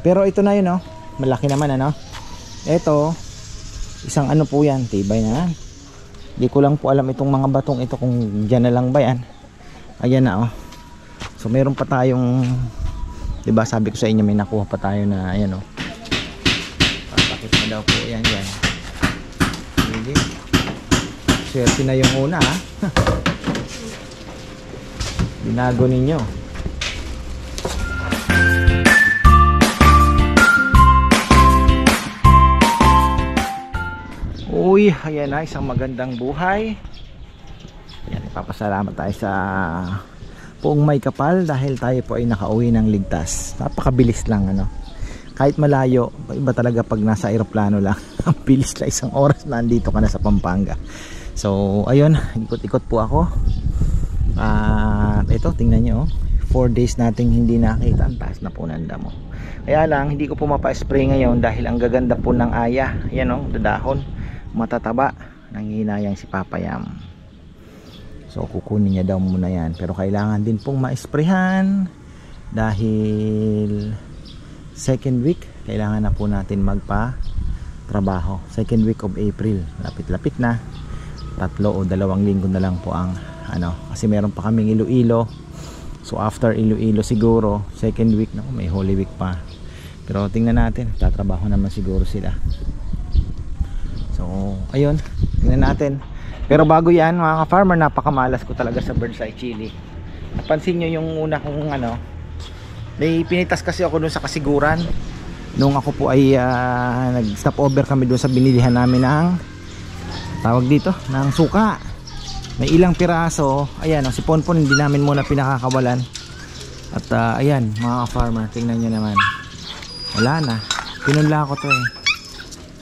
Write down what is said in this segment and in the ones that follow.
Pero ito na yun, oh. Malaki naman, ano. Ito, isang ano po yan, tibay na yan. Di ko lang po alam itong mga batong ito kung dyan na lang ba yan. Ayan na, oh. So meron pa tayong, diba sabi ko sa inyo may nakuha pa tayo na, ayan, oh. Papakit na daw po yan dyan. Hindi. Swerte na yung una, ha. Binago ninyo. Uy, ayan na, isang magandang buhay. Ayan, ipapasalamat tayo sa Poong May Kapal dahil tayo po ay nakauwi ng ligtas. Napakabilis lang, ano. Kahit malayo, iba talaga pag nasa aeroplano lang. Ang bilis lang, isang oras na andito ka na sa Pampanga. So, ayun, ikot-ikot po ako. At ito, tingnan nyo, 4 days nating hindi nakita. Ang taas na po ng damo. Kaya lang, hindi ko po mapa-spray ngayon dahil ang gaganda po ng aya. Ayan, oh, dadahon. Matataba, nanghihinayang si Papa Yam. So kukunin niya daw muna yan, pero kailangan din pong ma-sprayhan dahil second week kailangan na po natin magpa trabaho. Second week of April, lapit-lapit na. 3 o 2 linggo na lang po ang ano, kasi meron pa kaming Iloilo. So after Iloilo siguro second week na, may Holy Week pa. Pero tingnan natin, tatrabaho naman siguro sila. So, ayun, tingnan natin. Pero bago yan, mga ka-farmer, napakamalas ko talaga sa bird's eye chili. Napansin nyo yung una kong ano, may pinitas kasi ako dun sa kasiguran. Nung ako po ay nag-stop over kami dun sa binilihan namin ng, tawag dito, ng suka. May ilang piraso. Ayan, si Ponpon hindi namin muna pinakakawalan. At ayan, mga ka-farmer, tingnan nyo naman. Wala na, pinunla ko to eh.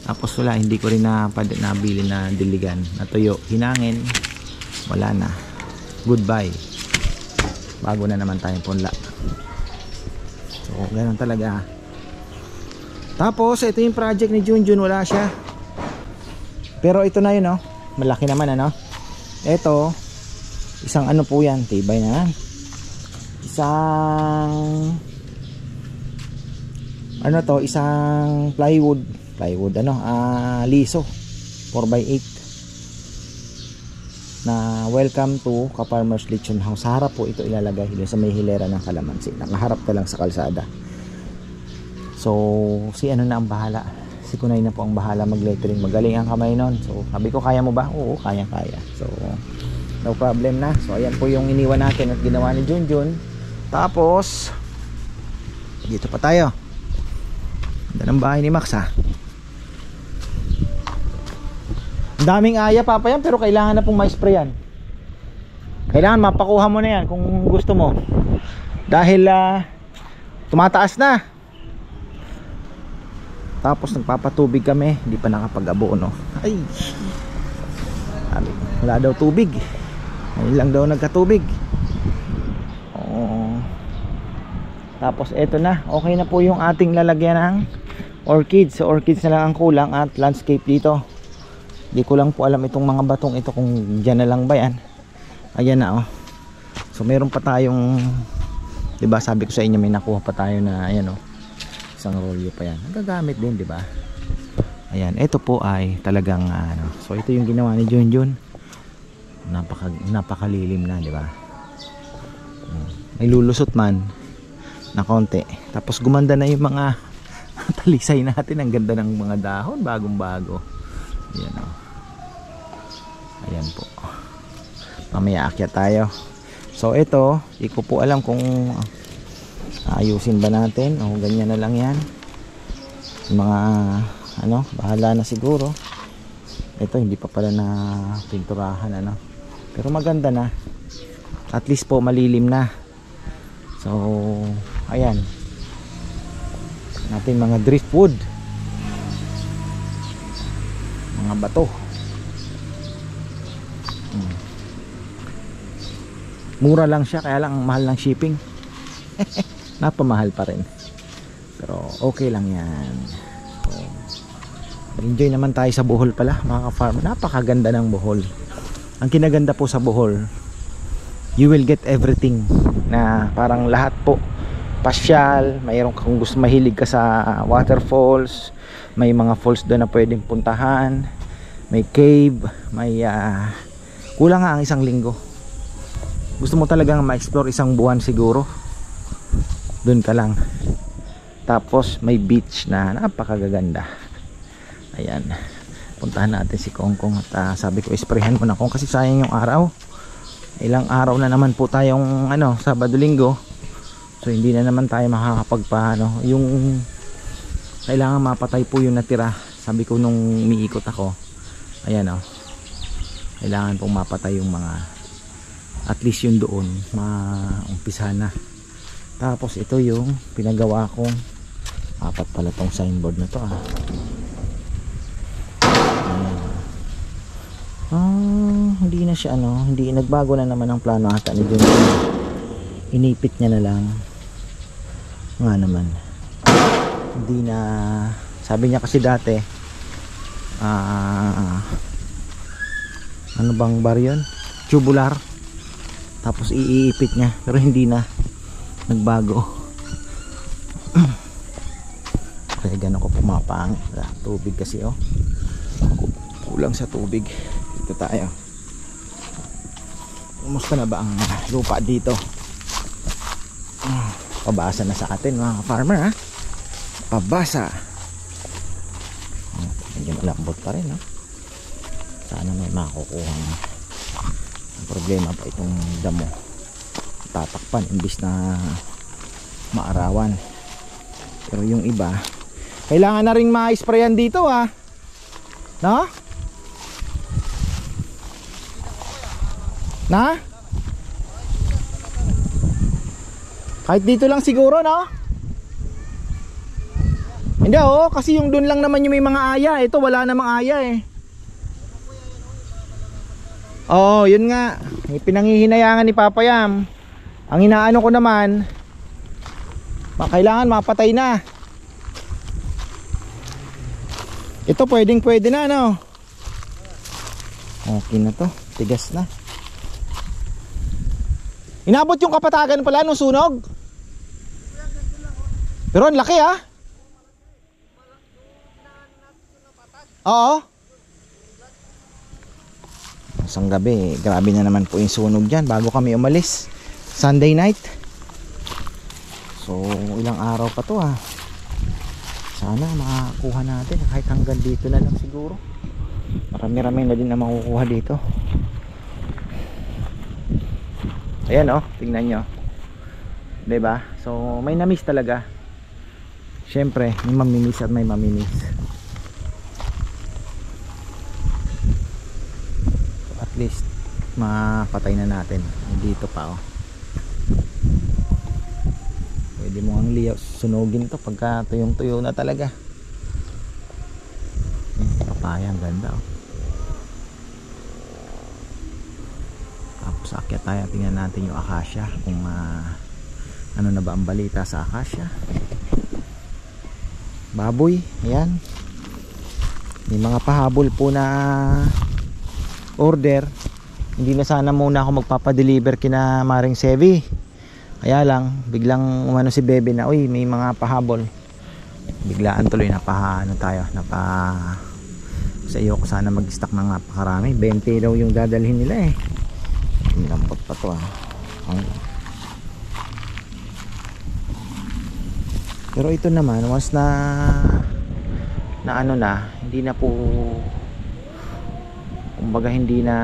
Tapos wala, hindi ko rin nabili na diligan, natuyo, hinangin, wala na, goodbye, bago na naman tayong punla. So ganun talaga. Tapos ito yung project ni Junjun, wala siya, pero ito na yun, oh. Malaki naman, ano. Ito, isang ano po yan, tibay na yan. Isang ano to, isang plywood ano, liso 4x8 na welcome to Ka-Farmer's Lechon House. Sa harap po ito ilalagay doon sa may hilera ng kalamansi, nakaharap ka lang sa kalsada. So si ano na ang bahala, si Kunay na po ang bahala mag lettering, magaling ang kamay nun. So sabi ko, kaya mo ba? Oo, kaya. So no problem na. So ayan po yung iniwan natin at ginawa ni Junjun. Tapos dito pa tayo, ganda ng bahay ni Max, ha. Ang daming aya, Papa yan, pero kailangan na pong ma-spray yan. Kailangan mapakuha mo na yan kung gusto mo. Dahil tumataas na. Tapos nagpapatubig kami, hindi pa nakapag-abo, no. Ay, wala daw tubig. Ngayon lang daw nagkatubig. Oo. Tapos eto na, okay na po yung ating lalagyan ng orchids. So orchids na lang ang kulang at landscape dito. Di ko lang po alam itong mga batong ito kung dyan na lang ba yan. Ayan na, oh. So meron pa tayong, diba sabi ko sa inyo may nakuha pa tayo na, ayan, oh, isang rolyo pa yan. Nagagamit din, diba. Ayan, ito po ay talagang ano. So ito yung ginawa ni Junjun. Napakalilim na, diba. May lulusot man na konti. Tapos gumanda na yung mga talisay natin. Ang ganda ng mga dahon, bagong bago. Ayan, oh. Ayan po. Mamaya akyat tayo. So ito, di ko po alam kung ayusin ba natin o ganyan na lang yan. Mga ano, bahala na siguro. Ito hindi pa pala na pinturahan, ano. Pero maganda na. At least po malilim na. So ayan. Natin mga driftwood. Mga bato. Mura lang siya, kaya lang mahal ng shipping. Napamahal pa rin. Pero okay lang yan. So, enjoy naman tayo sa Bohol pala, mga ka-farm. Napakaganda ng Bohol. Ang kinaganda po sa Bohol, you will get everything, na parang lahat po pasyal, mayroon kung gusto mahilig ka sa waterfalls, may mga falls doon na pwedeng puntahan, may cave, may kulang nga ang isang linggo. Gusto mo talagang ma-explore isang buwan siguro, doon ka lang. Tapos may beach na napakagaganda. Ayan, puntahan natin si Kongkong at sabi ko isprehan mo na Kong kasi sayang yung araw. Ilang araw na naman po tayong Sabado Linggo. So hindi na naman tayo makakapagpaano. Yung kailangan mapatay po yung natira. Sabi ko nung umiikot ako, ayan kailangan pong mapatay yung mga, at least yung doon maumpisahan na. Tapos ito yung pinagawa kong, apat pala tong signboard na to hindi na siya hindi nagbago na naman ang plano ata ni Jun. Inipit niya na lang nga naman. Hindi na, sabi niya kasi dati ano bang bar yun? Tubular. Tapos iipit niya pero hindi na nagbago. Kaya gano'n ko pumapang tubig kasi kulang sa tubig. Dito tayo. Kumusta na ba ang lupa dito? Pabasa na sa atin mga farmer pabasa. Medyo malambot pa rin sana may makukuha. Ang problema pa itong damo, tatakpan imbis na maarawan. Pero yung iba kailangan na rin ma-sprayan dito no? Na? Kahit dito lang siguro no? Hindi kasi yung dun lang naman yung may mga aya. Ito wala namang aya yun nga. Pinangihinayangan ni Papa Yam. Ang inaano ko naman, kailangan mapatay na. Ito pwede na okay na to. Tigas na. Inabot yung kapatagan pala nung sunog. Pero ang laki Oo. Isang gabi, grabe na naman po yung sunog dyan bago kami umalis. Sunday night. So ilang araw pa to sana makakuha natin kahit hanggang dito na lang siguro. Marami-rami na din na makukuha dito. Ayan tingnan nyo, diba? So may namiss talaga. Syempre may mamimiss at may mamimiss. So, at least mapatay na natin dito pa pwede mo ang liyaw sunugin to pagka tuyong tuyo na talaga. Papaya ang ganda Tapos akyat tayo, tingnan natin yung acacia kung ano na ba ang balita sa acacia. Baboy, ayan. May mga pahabol po na order. Hindi na sana muna ako magpapadeliver kina Maring Sevi. Kaya lang biglang umano si Bebe na uy may mga pahabol. Biglaan tuloy sa iyo ko sana mag-stock ng napakarami. 20 daw yung dadalhin nila Lambot pa to Pero ito naman once na hindi na po, kumbaga hindi na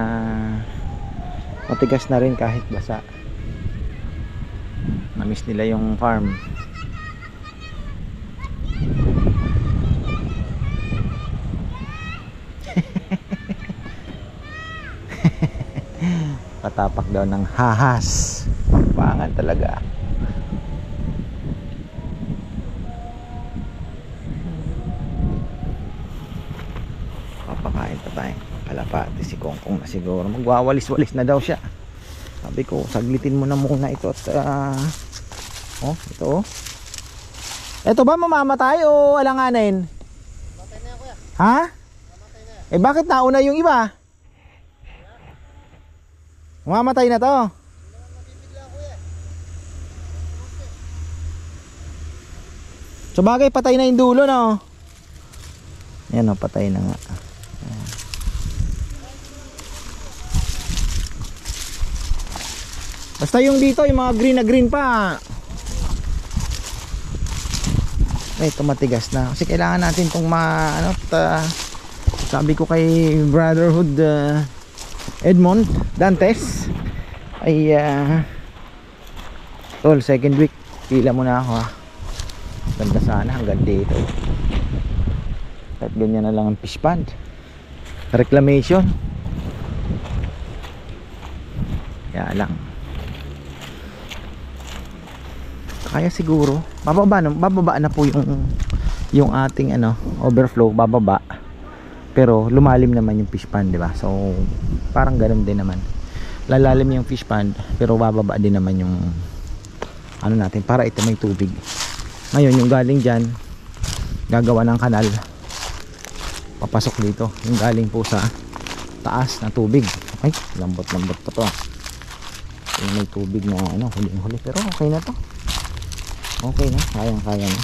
matigas na rin kahit basa. Namiss nila yung farm. Patapak daw ng hahas. Pangan talaga. Papakain pa tayo kalapati si Kongkong na siguro. Magwawalis-walis na daw siya. Sabi ko saglitin mo na muna ito at ito Ito ba mamamatay o alanganin? Mamatay na kuya. Ha? Mamatay na. Bakit nauna yung iba? Mamatay na to. So bagay, patay na yung dulo, no? Yan o, patay na nga. Ayan. Basta yung dito, yung mga green na green pa. Ito matigas na. Kasi kailangan natin itong sabi ko kay Brotherhood Edmond Dantes ay tol, second week pila mo na ako ha. Ganda sana hanggang dito. At ganyan na lang ang fish pond. Reclamation. Kaya lang. Kaya siguro bababa na po yung ating overflow, bababa. Pero lumalim naman yung fish pond, di ba? So parang ganoon din naman. Lalalim yung fish pond pero bababa din naman yung natin para ito may tubig. Ngayon yung galing diyan gagawa ng kanal papasok dito. Yung galing po sa taas na tubig. Ay, lambot pa to. Yung may tubig na huling-huli pero okay na to. Okay na, kaya na.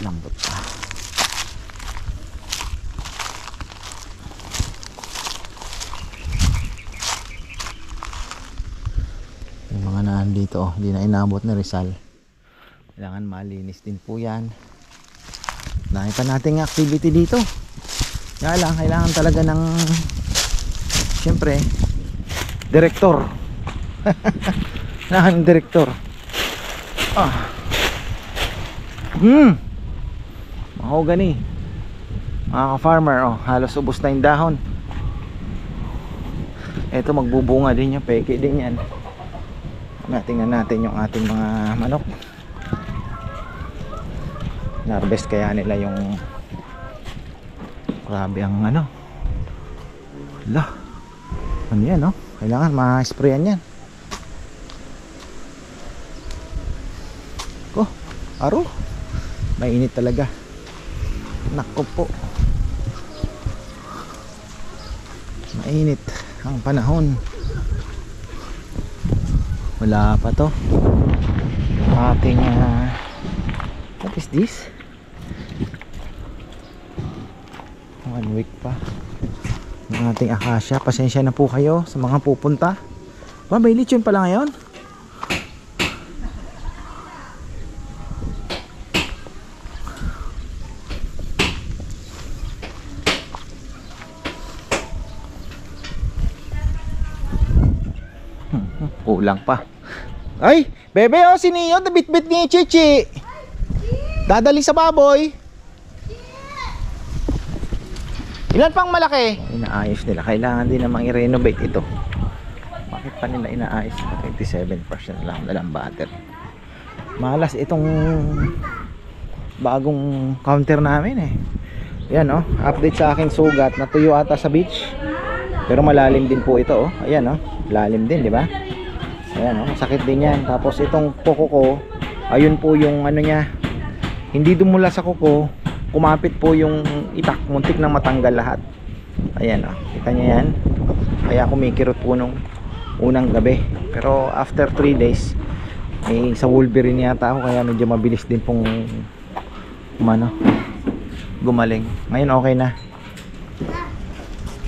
Lambot pa. Yung mga nandito, hindi na inabot na Rizal. Kailangan malinis din po yan. Dahil pa nating activity dito. Kaya lang, kailangan talaga ng siyempre direktor. Kailangan direktor. Mahogany. Mga ka-farmer, halos ubos na yung dahon. Ito magbubunga din yung peke din yan. Tingnan natin yung ating mga manok. Narvest kaya nila yung grabe ang Hala. Ano yan, no? Kailangan ma-sprayan yan. Aro. Mainit talaga. Nako po. Mainit ang panahon. Wala pa to. Ating what is this? 1 week pa ng ating akasya. Pasensya na po kayo sa mga pupunta. May lechon pala ngayon. Kulang pa. Ay, bebe, si Neo, bit-bit ni Chichi. Dadali sa baboy. Ilan pang malaki? Inaayos nila. Kailangan din namang i-renovate ito. Bakit pa nila inaayos? 27% lang dalang batter. Malas itong bagong counter namin eh. Ayan update sa akin sugat. Natuyo ata sa beach. Pero malalim din po ito Ayan lalim din, di ba? Ayan masakit din yan. Tapos itong kuko ko, ayun po yung niya. Hindi dumula sa kuko. Kumapit po yung itak, muntik nang matanggal lahat. Ayan kita nyo yan. Kaya kumikirot po nung unang gabi. Pero after 3 days sa Wolverine yata ako, kaya medyo mabilis din pong gumaling. Ngayon okay na.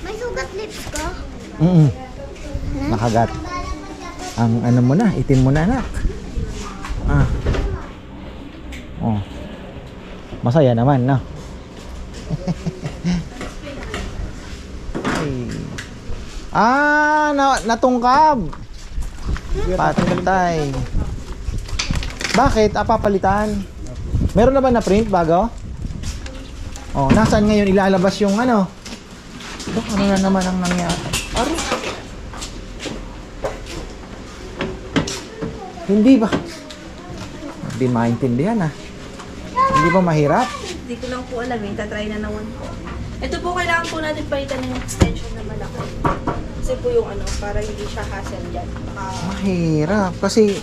May sugat lips ko? Nakagat. Ang mo na, itim mo na anak. Masaya naman natungkab. Patay. Bakit? Papalitan. Meron na ba na print bago? Nasaan ngayon ilalabas yung ano na naman ang nangyari? Hindi ba? Hindi maintindihan Hindi ba mahirap? Hindi ko lang po alam tatry na naman po. Ito po kailangan po natin palitan ng extension na malaki. Kasi po yung para hindi siya hassle dyan. Mahirap kasi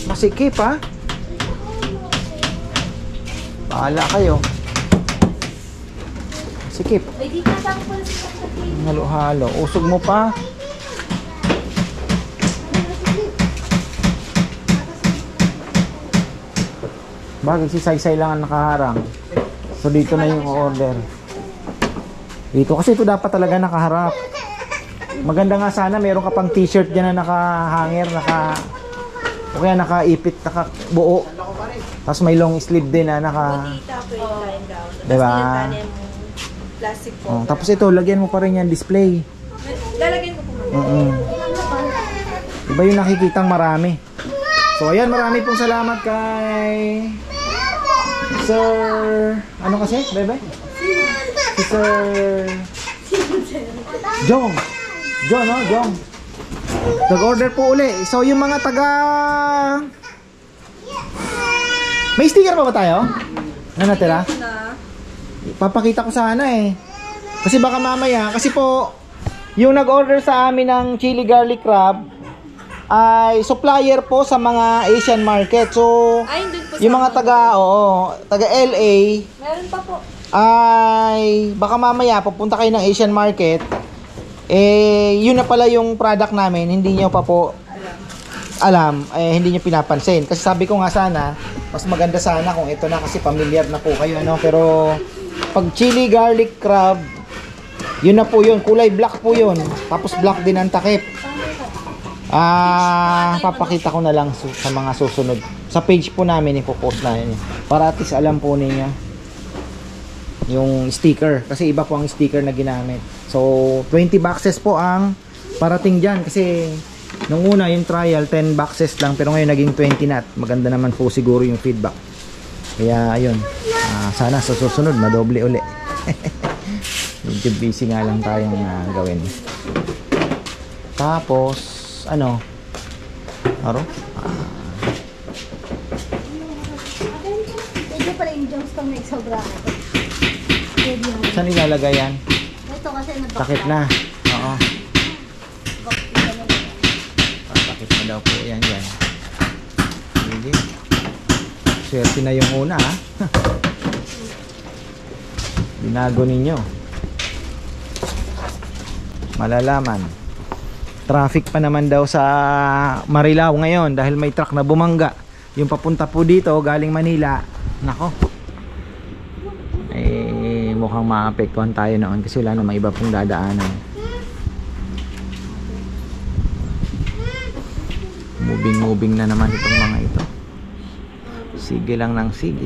masikip Bahala kayo. Sikip. Ay, di ka lang po sa Halo-halo. Usog mo pa. Bagay si Saysay lang ang nakaharang. So dito na yung order. Dito kasi ito dapat talaga nakaharap. Maganda nga sana meron ka pang t-shirt dyan na nakahanger, o kaya nakaipit, nakabuo. Tapos may long sleeve din na Butita po yung line gown. Diba? Tapos nilatanin mo plastic po. Tapos ito, lagyan mo pa rin yan display. Lalagyan ko po muna. Iba yung nakikitang marami. So ayan, marami pong salamat kay Sir, ano kasi, bebe? Si Sir Jong. Jong, no? Jong. Nag-order po uli. So yung mga taga... May sticker pa ba tayo? Ano natira? Papakita ko sana eh. Kasi baka mamaya, kasi po yung nag-order sa amin ng chili garlic crab ay supplier po sa mga Asian market. So Ay, doon po yung mga taga LA meron pa po. ay baka mamaya pupunta kayo ng Asian market, eh yun na pala yung product namin, hindi nyo pa po alam, hindi nyo pinapansin. Kasi sabi ko nga sana, mas maganda sana kung ito na kasi familiar na po kayo, ano? Pero pag chili garlic crab, yun na po yun, kulay black po yun, tapos black din ang takip. Papakita ko na lang sa mga susunod. Sa page po namin ipopost na yun. Para at least alam po ninyo yung sticker. Kasi iba po ang sticker na ginamit. So, 20 boxes po ang parating dyan. Kasi nung una yung trial, 10 boxes lang. Pero ngayon naging 20 na. Maganda naman po siguro yung feedback. Kaya ayun. Sana sa susunod madoble uli. Medyo busy nga lang tayong gawin. Tapos ano? Aro? Medyo pala yung Johnston may sobra. Saan ilalagay yan? Ito kasi nabakla. Takip na. Oo. Takip na daw po yan dyan. Hindi. Swerte na yung una ha. Binago ninyo. Malalaman. Traffic pa naman daw sa Marilao ngayon dahil may truck na bumangga. Yung papunta po dito galing Manila. Nako. Mukhang maapektuhan tayo noon kasi wala namang iba pong dadaanan. Moving na naman itong mga ito. Sige lang ng sige.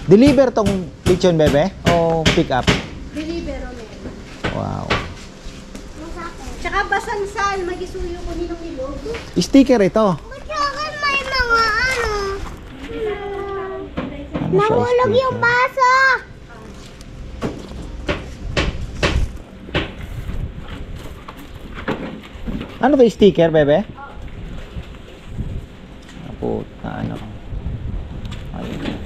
Deliver tong lechon bebe o pick up? Deliver ulit. Wow. Tsaka basansal, magisuyo ko ninong ilog. Sticker ito. Bakit may mga ano? Ano siya, Nahulog sticker? yung baso! Ano to sticker bebe? Puta ano. Ayun.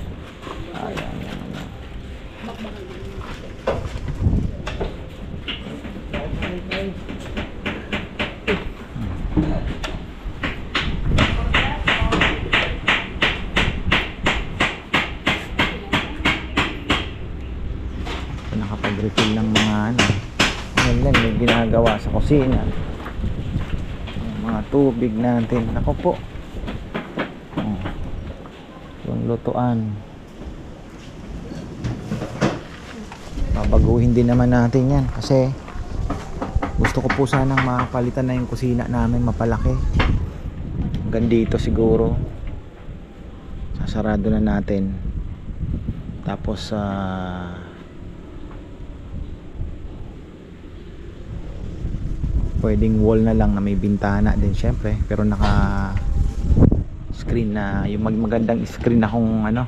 Nakapag-refill ng mga ano. Yan lang may ginagawa sa kusina. Yung mga tubig natin. Ako po. Yung lutuan. Babaguhin din naman natin yan kasi gusto ko po sanang mapalitan na yung kusina namin, mapalaki. Hanggang dito siguro sasarado na natin. Tapos pwedeng wall na lang na may bintana din syempre, pero naka screen na yung magandang screen na kung ano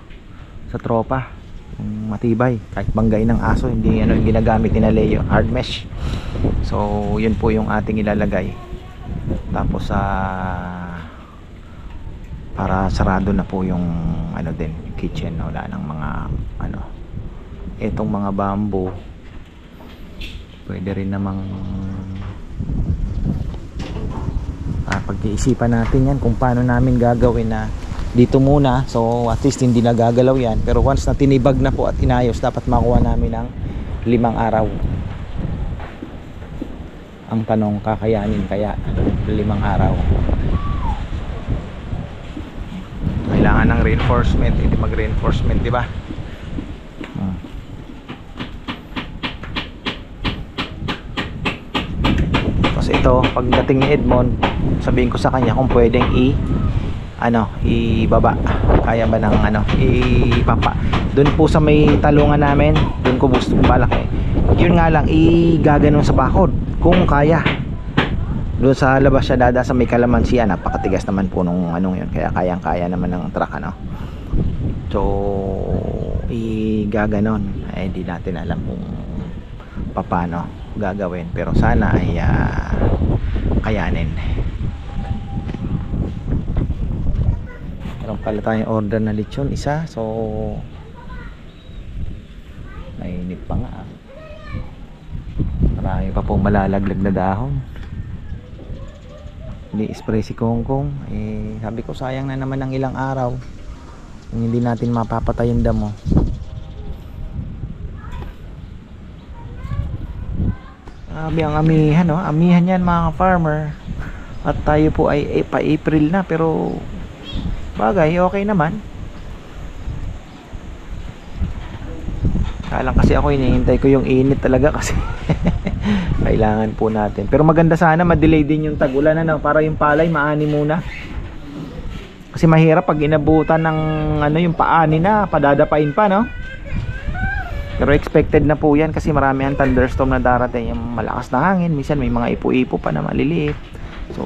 sa tropa, yung matibay kahit banggay ng aso, hindi ano yung ginagamit ni Leo, hard mesh. So yun po yung ating ilalagay. Tapos para sarado na po yung ano din yung kitchen, wala nang mga ano, etong mga bamboo pwede rin namang pag-iisipan natin yan kung paano namin gagawin na dito muna. So at least hindi na gagalaw yan, pero once na tinibag na po at inayos, dapat makuha namin ng 5 araw. Ang tanong, kakayanin kaya 5 araw? Kailangan ng reinforcement, hindi mag-reinforcement, di ba? Kasi ito, pagdating ni Edmond, sabihin ko sa kanya kung pwedeng ibaba. Kaya ba ng ipapa. Doon po sa may talungan namin, doon ko gusto balak Yun nga lang, igaganon sa bakod kung kaya. Doon sa labas siya dada sa may kalamansian, napakatigas naman po nung yun, kaya kayang-kaya naman ng truck So igaganon, di natin alam kung paano gagawin, pero sana ay kayanin. Meron pala tayong order na lechon, isa. So nainip pa nga. Marami pa pong malalaglag na dahon. Hindi spray si Kongkong. Sabi ko sayang na naman ng ilang araw kung hindi natin mapapatay yung damo. Sabi ang amihan, amihan yan mga farmer. At tayo po ay pa-April na, pero bagay, okay naman. Kaya lang kasi ako hinihintay ko yung init talaga kasi kailangan po natin. Pero maganda sana ma-delay din yung tag-ulan, para yung palay maani muna. Kasi mahirap pag inabutan ng yung paani na, padadapain pa, no? Pero expected na po yan kasi marami ang thunderstorm na darating, yung malakas na hangin, minsan may mga ipo-ipo pa na maliliit. So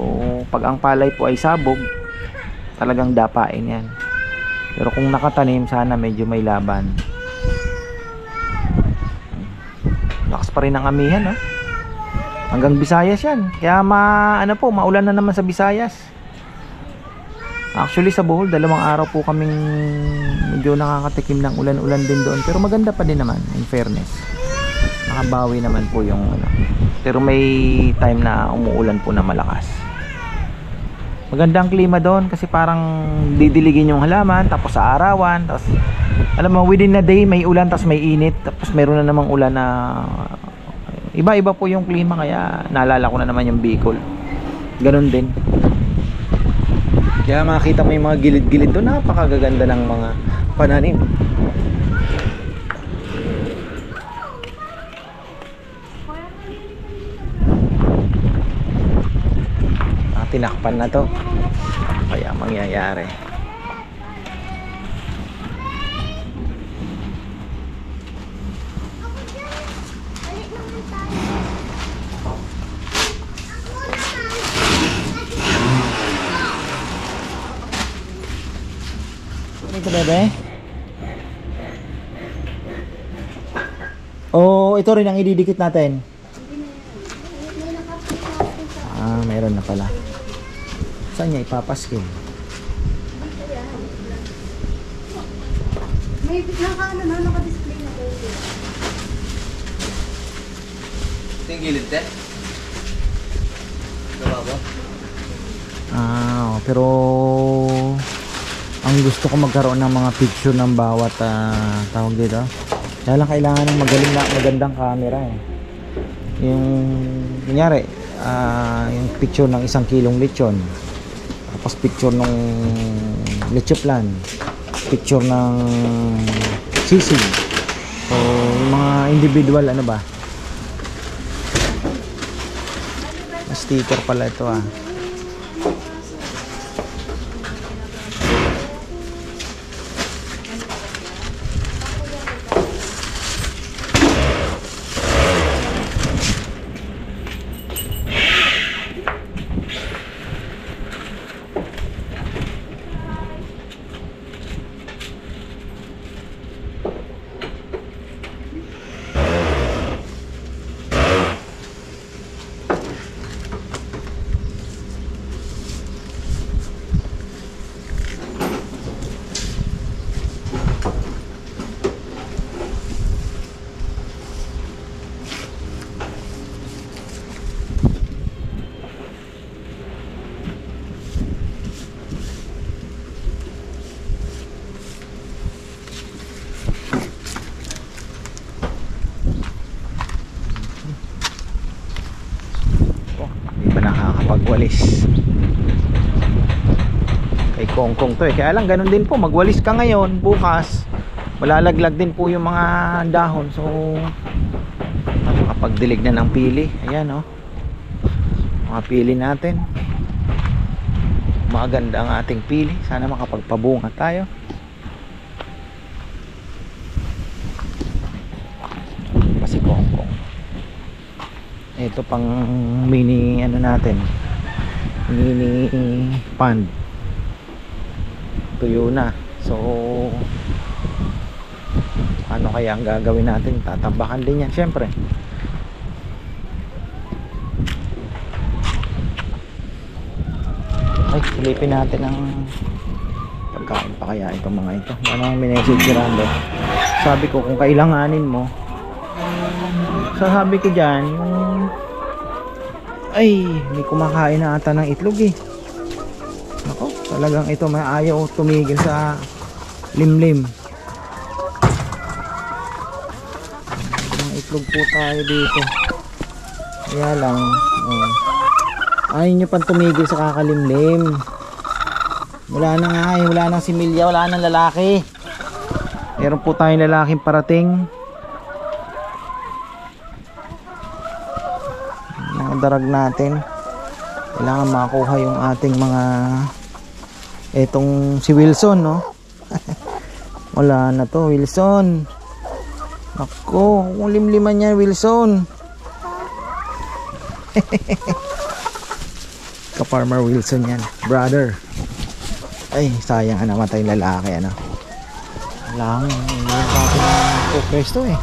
pag ang palay po ay sabog, talagang dapain yan. Pero kung nakatanim, sana medyo may laban. Lakas pa rin ang amihan, hanggang Visayas yan. Kaya maulan na naman sa Visayas. Actually sa Bohol, 2 araw po kaming medyo nakakatikim ng ulan-ulan din doon, pero maganda pa din naman, in fairness. Nakabawi naman po yung pero may time na umuulan po na malakas. Maganda ang klima doon kasi parang didiligin yung halaman, tapos sa arawan, tapos alam mo, within a day may ulan, tapos may init, tapos meron na namang ulan na iba-iba po yung klima. Kaya naalala ko na naman yung Bicol, ganun din. Kaya makita mo yung mga gilid-gilid doon, napakagaganda ng mga pananim. Tinakpan na to, kaya mangyayari. Ito bebe. Ito rin ang ididikit natin. Meron na pala. Saan niya ipapaskin? May naka-display na kayo. Ito yung gilid din? Nababa? Pero ang gusto ko magkaroon ng mga picture ng bawat tawag dito. Kaya lang kailangan ng magandang camera Yung kunyari yung picture ng 1 kilong lechon, tapos picture ng lechoplan, picture ng sisig. So yung mga individual sticker pala ito makapagwalis kay Kongkong to eh. Kaya lang ganun din po, magwalis ka ngayon, bukas malalaglag din po yung mga dahon. So makapagdilig na ng pili. Ayan oh, mga pili natin, maganda ang ating pili. Sana makapagpabunga tayo. Si Kongkong, ito pang mini ano natin, mini pond, tuyo na. So ano kaya ang gagawin natin? Tatambakan din yan syempre. Ay, silipin natin ang pagkain pa kaya itong mga ito. Ano ang minessage si Rando? Sabi ko kung kailanganin mo, sasabi ko dyan yung ay may kumakain na ata ng itlog eh. Ako talagang ito may ayaw tumigil sa limlim. May itlog po tayo dito, kaya lang ayaw nyo pang tumigil sa kakalimlim. Wala na nga eh, wala nang similya, wala nang lalaki. Meron po tayong lalaking parating. Darag natin, kailangan makuha yung ating mga etong si Wilson no. Wala na to Wilson, ako kung limliman yan Wilson. Ka-farmer Wilson yan brother. Ay sayang, namatay lalaki ano. Lang yung natin po presto eh.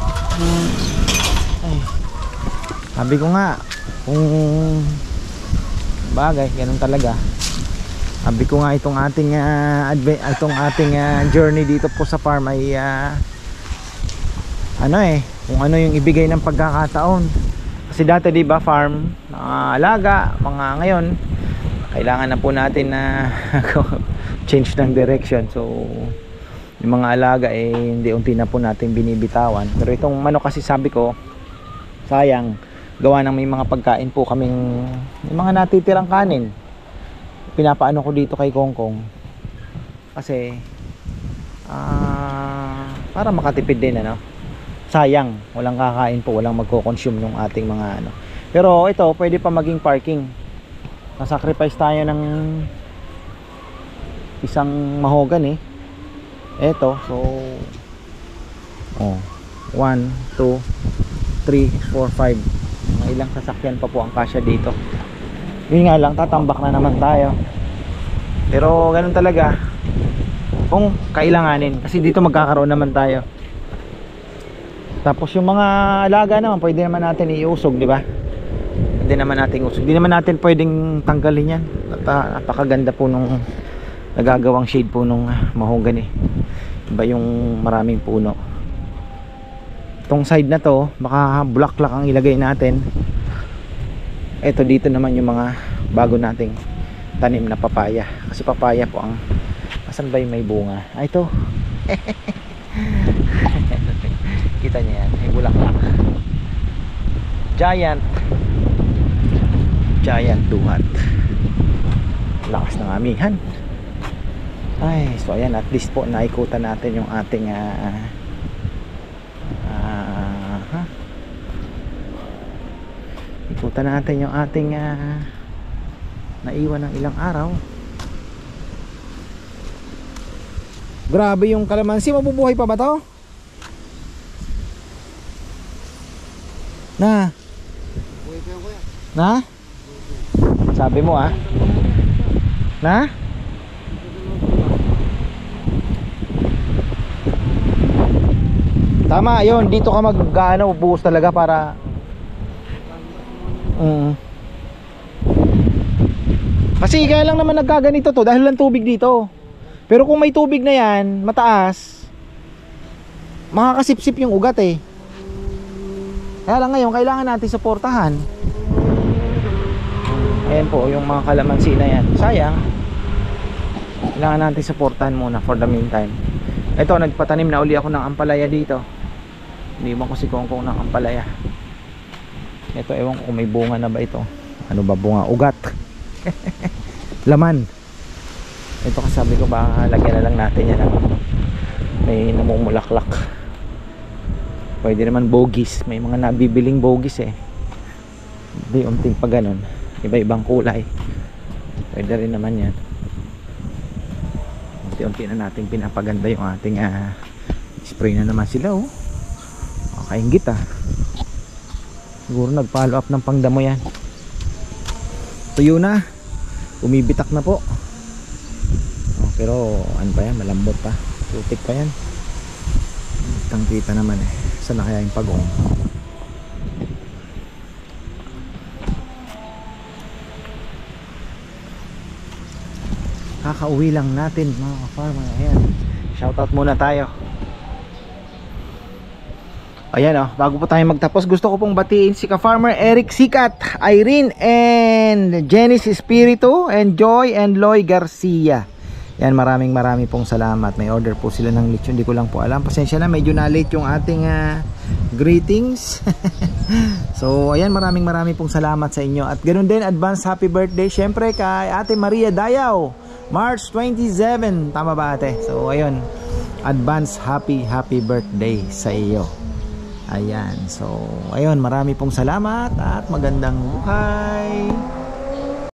Ay, sabi ko nga kung bagay ganun talaga. Sabi ko nga itong ating journey dito po sa farm ay ano eh, kung ano yung ibigay ng pagkakataon. Kasi dati di ba farm, alaga, mga ngayon kailangan na po natin na change ng direction. So yung mga alaga eh hindi unti na po natin binibitawan. Pero itong manok kasi sabi ko sayang, gawa ng may mga pagkain po kaming, may mga natitirang kanin, pinapaano ko dito kay Kongkong kasi para makatipid din ano. Sayang, walang kakain po, walang magko-consume ng ating mga ano. Pero ito pwede pa maging parking. Nasacrifice tayo ng isang mahogany eto. So 1, 2, 3, 4, 5, mga ilang sasakyan pa po ang kasya dito. Yun nga lang, tatambak na naman tayo. Pero ganun talaga kung kailanganin, kasi dito magkakaroon naman tayo. Tapos yung mga alaga naman pwede naman natin iusog, di ba? Pwede naman natin iusog, di naman natin pwedeng tanggalin yan. At napakaganda po nung nagagawang shade po nung mahogany. Iba yung maraming puno. Itong side na to baka bulaklak ang ilagay natin. Ito dito naman yung mga bago nating tanim na papaya. Kasi papaya po ang, asan ba yung may bunga? Ah, ito. Kita niyo yan, may bulaklak. Giant duhat. Lakas ng amihan. Ay, so ayan, at least po naikutan natin yung ating ikutan natin yung ating naiwan ng ilang araw. Grabe yung kalamansi, mabubuhay pa ba to? Na? Na? Sabi mo Na? Tama, yun, dito ka buhos talaga para kasi kaya lang naman nagkaganito to dahil lang tubig dito. Pero kung may tubig na yan, mataas, makakasipsip yung ugat eh. Kaya lang ngayon, kailangan natin suportahan. Ayan po, yung mga kalamansi na yan. Sayang. Kailangan natin suportahan muna for the meantime. Ito, nagpatanim na uli ako ng ampalaya dito. Iniwan ko si Kongkong ng ampalaya. Ito, ewan ko kung may bunga na ba ito. Ano ba bunga? Ugat. laman. Ito kasabi ko baka lagyan na lang natin yan ng may namumulaklak. Pwede naman bogies, may mga nabibiling bogies eh. Hindi unting pa ganun, iba-ibang kulay. Pwede rin naman yan. Unti-unti na natin pinapaganda yung ating spray na naman sila oh. Kainggit ah. Siguro nag-follow up ng pangdamo yan. Tuyo na, umibitak na po. Pero ano pa yan, malambot pa, putik pa yan. Kitang kita naman eh. Saan na kaya yung pagong? Kakauwi lang natin mga ka-farmer. Ayan, shoutout muna tayo. Ayan oh, bago po tayo magtapos, gusto ko pong batiin si ka-farmer Eric Sikat, Irene and Genesis Espiritu, and Joy and Loy Garcia. Yan, maraming pong salamat. May order po sila ng lechon, hindi ko lang po alam. Pasensya na, medyo na-late yung ating greetings. So ayan, maraming pong salamat sa inyo. At ganoon din, advance happy birthday syempre kay Ate Maria Dayaw, March 27, tama ba ate? So ayun, advance happy birthday sa iyo. Ayan, so ayun, marami pong salamat at magandang buhay.